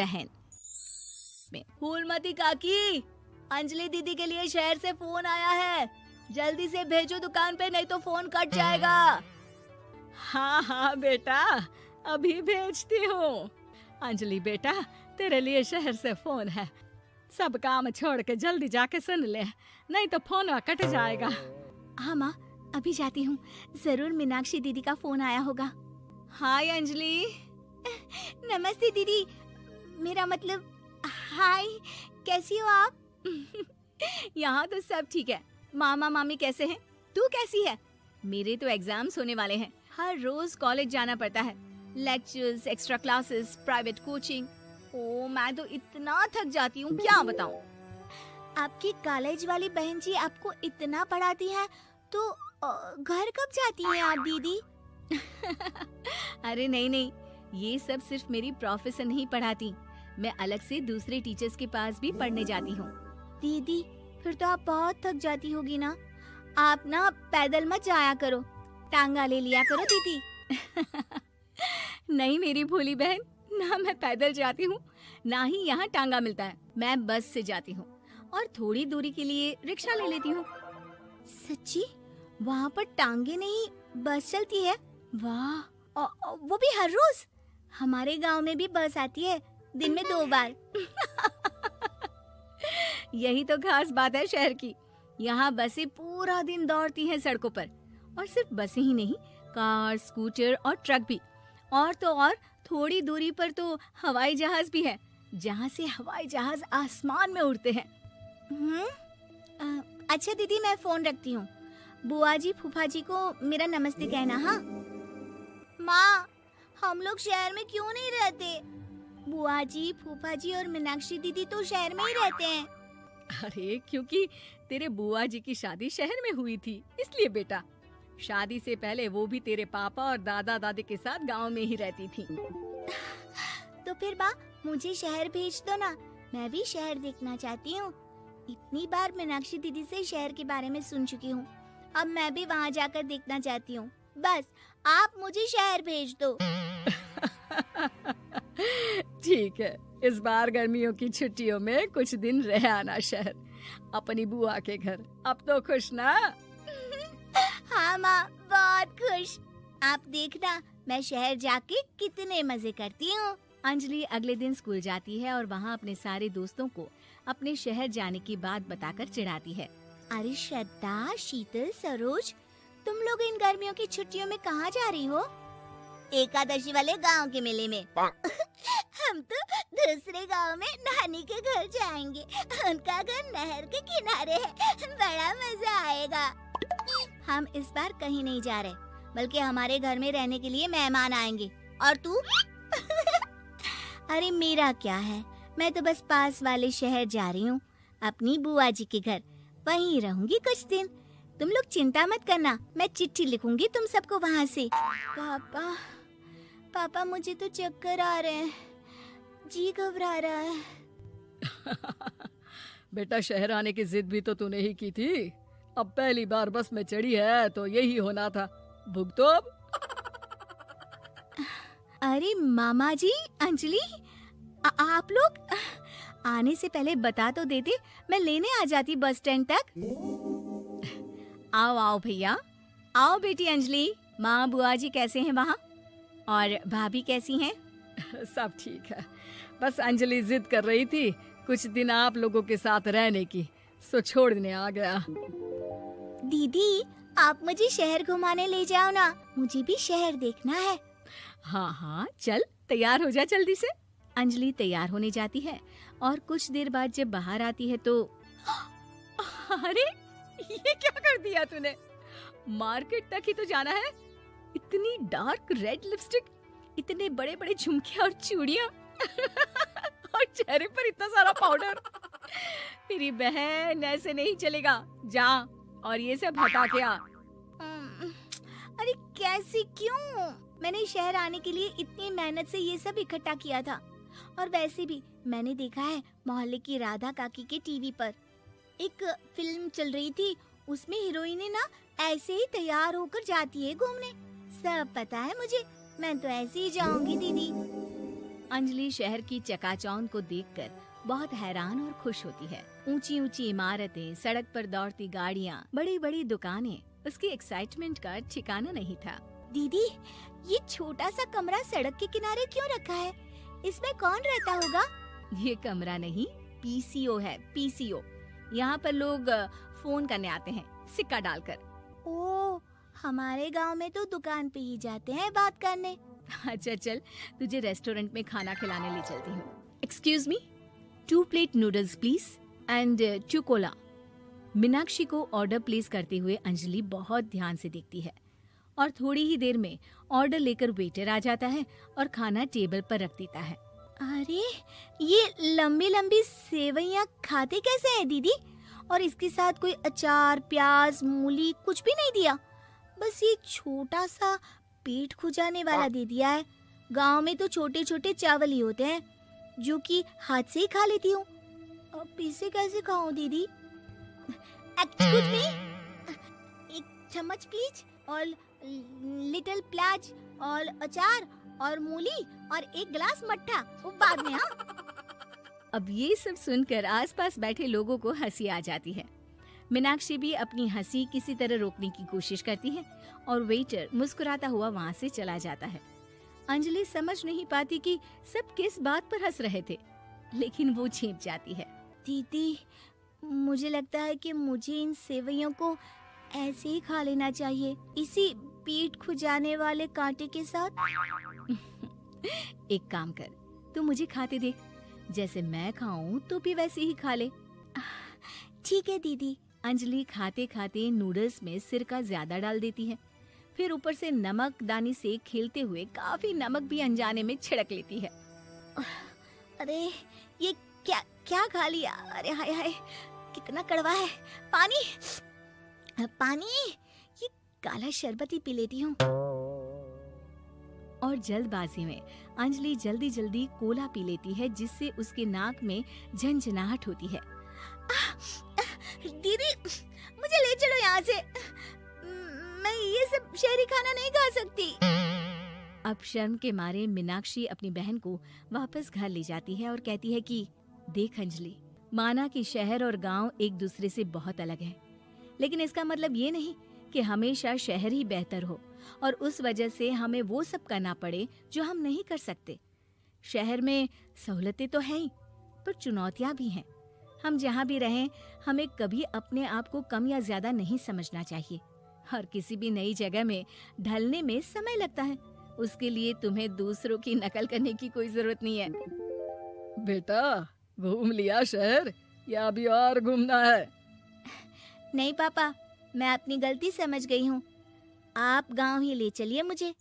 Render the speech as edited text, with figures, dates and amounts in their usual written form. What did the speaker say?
बहन में। फूलमती काकी, अंजलि दीदी के लिए शहर से फोन आया है, जल्दी से भेजो दुकान पे, नहीं तो फोन कट जाएगा। हाँ हाँ बेटा, अभी भेजती हूँ। अंजलि बेटा, तेरे लिए शहर से फोन है, सब काम छोड़ के जल्दी जाके सुन ले, नहीं तो फोन कट जाएगा। हाँ माँ, अभी जाती हूँ, जरूर मीनाक्षी दीदी का फोन आया होगा। हाय अंजलि। नमस्ते दीदी, मेरा मतलब हाय, कैसी हो आप? यहाँ तो सब ठीक है। मामा मामी कैसे हैं? तू कैसी है? मेरे तो एग्जाम्स होने वाले हैं, हर रोज कॉलेज जाना पड़ता है, lectures, extra classes, private coaching. ओ मैं तो इतना थक जाती हूँ, क्या बताऊँ। आपकी कॉलेज वाली बहन जी आपको इतना पढ़ाती है, तो घर कब जाती हैं आप दीदी? अरे नहीं नहीं, ये सब सिर्फ मेरी प्रोफेसर नहीं पढ़ाती, मैं अलग से दूसरे टीचर्स के पास भी पढ़ने जाती हूँ। दीदी फिर तो आप बहुत थक जाती होगी ना, आप ना पैदल मत जाया करो, टांगा ले लिया करो दीदी। नहीं मेरी भोली बहन, ना मैं पैदल जाती हूँ, ना ही यहाँ टांगा मिलता है, मैं बस से जाती हूँ और थोड़ी दूरी के लिए रिक्शा ले लेती हूँ। सच्ची? वहाँ पर टांगे नहीं बस चलती है? वाह, वो भी हर रोज? हमारे गांव में भी बस आती है, दिन में 2 बार। यही तो खास बात है शहर की, यहाँ बसें पूरा दिन दौड़ती हैं सड़कों पर, और सिर्फ बसें ही नहीं, कार, स्कूटर और ट्रक भी, और तो और थोड़ी दूरी पर तो हवाई जहाज भी है, जहाँ से हवाई जहाज आसमान में उड़ते हैं। अच्छा दीदी, मैं फोन रखती हूँ, बुआ जी फूफा जी को मेरा नमस्ते कहना। हाँ माँ, हम लोग शहर में क्यों नहीं रहते? बुआ जी, फूफा जी और मीनाक्षी दीदी तो शहर में ही रहते हैं। अरे क्योंकि तेरे बुआ जी की शादी शहर में हुई थी, इसलिए बेटा। शादी से पहले वो भी तेरे पापा और दादा दादी के साथ गांव में ही रहती थी। तो फिर बा, मुझे शहर भेज दो ना, मैं भी शहर देखना चाहती हूँ। इतनी बार मीनाक्षी दीदी से शहर के बारे में सुन चुकी हूँ, अब मैं भी वहाँ जाकर देखना चाहती हूँ। बस आप मुझे शहर भेज दो। ठीक है, इस बार गर्मियों की छुट्टियों में कुछ दिन रह आना शहर, अपनी बुआ के घर। अब तो खुश ना? हाँ माँ, बहुत खुश। आप देखना मैं शहर जाके कितने मजे करती हूँ। अंजलि अगले दिन स्कूल जाती है और वहाँ अपने सारे दोस्तों को अपने शहर जाने की बात बताकर चिढ़ाती है। अरे श्रद्धा, शीतल, सरोज, तुम लोग इन गर्मियों की छुट्टियों में कहाँ जा रही हो? एकादशी वाले गांव के मेले में। हम तो दूसरे गांव में नानी के घर जाएंगे, उनका घर नहर के किनारे है, बड़ा मजा आएगा। हम इस बार कहीं नहीं जा रहे, बल्कि हमारे घर में रहने के लिए मेहमान आएंगे। और तू? अरे मेरा क्या है, मैं तो बस पास वाले शहर जा रही हूँ, अपनी बुआ जी के घर, वहीं रहूंगी कुछ दिन। तुम लोग चिंता मत करना, मैं चिट्ठी लिखूंगी तुम सबको वहाँ से। पापा मुझे तो चक्कर आ रहे हैं, जी घबरा रहा है। बेटा शहर आने की जिद भी तो तूने ही की थी, अब पहली बार बस में चढ़ी है तो यही होना था, भुगतो अब। अरे मामा जी, अंजलि, आप लोग आने से पहले बता तो देते, मैं लेने आ जाती बस स्टैंड तक। आओ आओ भैया, आओ बेटी अंजलि। माँ बुआ जी कैसे हैं वहाँ, और भाभी कैसी हैं? सब ठीक है, बस अंजलि जिद कर रही थी कुछ दिन आप लोगों के साथ रहने की, सो छोड़ने आ गया। दीदी आप मुझे शहर घुमाने ले जाओ ना, मुझे भी शहर देखना है। हाँ हाँ चल, तैयार हो जा जल्दी से। अंजलि तैयार होने जाती है और कुछ देर बाद जब बाहर आती है तो अरे ये क्या कर दिया तूने, मार्केट तक ही तो जाना है, इतनी डार्क रेड लिपस्टिक, इतने बड़े बड़े झुमके और चूड़ियां और चेहरे पर इतना सारा पाउडर। मेरी बहन ऐसे नहीं चलेगा, जा और ये सब हटा के आ। अरे कैसे, क्यों? मैंने शहर आने के लिए इतनी मेहनत से ये सब इकट्ठा किया था, और वैसे भी मैंने देखा है मोहल्ले की राधा काकी के टीवी पर एक फिल्म चल रही थी, उसमें हीरोइन ना ऐसे ही तैयार होकर जाती है घूमने। सब पता है मुझे, मैं तो ऐसे ही जाऊंगी दीदी। अंजलि शहर की चकाचौंध को देखकर बहुत हैरान और खुश होती है। ऊंची ऊंची इमारतें, सड़क पर दौड़ती गाड़ियाँ, बड़ी बड़ी दुकानें, उसकी एक्साइटमेंट का ठिकाना नहीं था। दीदी, ये छोटा सा कमरा सड़क के किनारे क्यों रखा है? इसमें कौन रहता होगा? ये कमरा नहीं, पीसीओ है, पीसीओ। यहाँ पर लोग फोन करने आते हैं, सिक्का डालकर। ओह, हमारे गांव में तो दुकान पे ही जाते हैं बात करने। अच्छा चल, तुझे रेस्टोरेंट में खाना खिलाने ले चलती हूँ। Excuse me, 2 plate noodles please and 2 Cola. Meenakshi को ऑर्डर प्लेस करते हुए अंजलि बहुत ध्यान से देखती है और थोड़ी ही देर में ऑर्डर लेकर वेटर आ जाता है और खाना टेबल पर रख देता है। अरे, ये लंबी लंबी सेवइयाँ खाते कैसे हैं दीदी? और इसके साथ कोई अचार, प्याज, मूली कुछ भी नहीं दिया, बस ये छोटा सा पेट खुजाने वाला दे दिया है। गांव में तो छोटे छोटे चावल ही होते हैं जो कि हाथ से ही खा लेती हूँ। अब इसे कैसे खाऊं दीदी? एक्सक्यूज मी, एक चम्मच प्लीज, और लिटिल प्याज और अचार और मूली और एक गिलास मट्ठा, वो बाद में। हाँ। अब ये सब सुनकर आसपास बैठे लोगों को हंसी आ जाती है। मीनाक्षी भी अपनी हंसी किसी तरह रोकने की कोशिश करती है और वेटर मुस्कुराता हुआ वहाँ से चला जाता है। अंजलि समझ नहीं पाती कि सब किस बात पर हंस रहे थे, लेकिन वो छिप जाती है। दीदी, मुझे लगता है कि मुझे इन सेवइयों को ऐसे ही खा लेना चाहिए, इसी पेट खुजाने वाले कांटे के साथ। एक काम कर, तू मुझे खाते देख, जैसे मैं खाऊं तो भी वैसे ही खा ले। ठीक है दीदी। अंजलि खाते खाते नूडल्स में सिरका ज्यादा डाल देती है, फिर ऊपर से नमक दानी से खेलते हुए काफी नमक भी अनजाने में छिड़क लेती है। अरे, ये क्या क्या खा लिया? अरे हाय हाय, कितना कड़वा है। पानी पानी, ये काला शरबत ही पी लेती हूँ। और जल्दबाजी में अंजलि जल्दी जल्दी कोला पी लेती है, जिससे उसके नाक में झंझनाहट होती है। दीदी, मुझे ले चलो यहाँ से, मैं ये सब शहरी खाना नहीं खा सकती। अब शर्म के मारे मीनाक्षी अपनी बहन को वापस घर ले जाती है और कहती है कि देख अंजलि, माना कि शहर और गांव एक दूसरे से बहुत अलग है, लेकिन इसका मतलब ये नहीं कि हमेशा शहर ही बेहतर हो और उस वजह से हमें वो सब करना पड़े जो हम नहीं कर सकते। शहर में सहूलतें तो हैं ही, पर चुनौतियां भी हैं। हम जहाँ भी रहें, हमें कभी अपने आप को कम या ज्यादा नहीं समझना चाहिए। और किसी भी नई जगह में ढलने में समय लगता है, उसके लिए तुम्हें दूसरों की नकल करने की कोई जरूरत नहीं है। बेटा, घूम लिया शहर या अभी और घूमना है? नहीं पापा, मैं अपनी गलती समझ गई हूँ, आप गांव ही ले चलिए मुझे।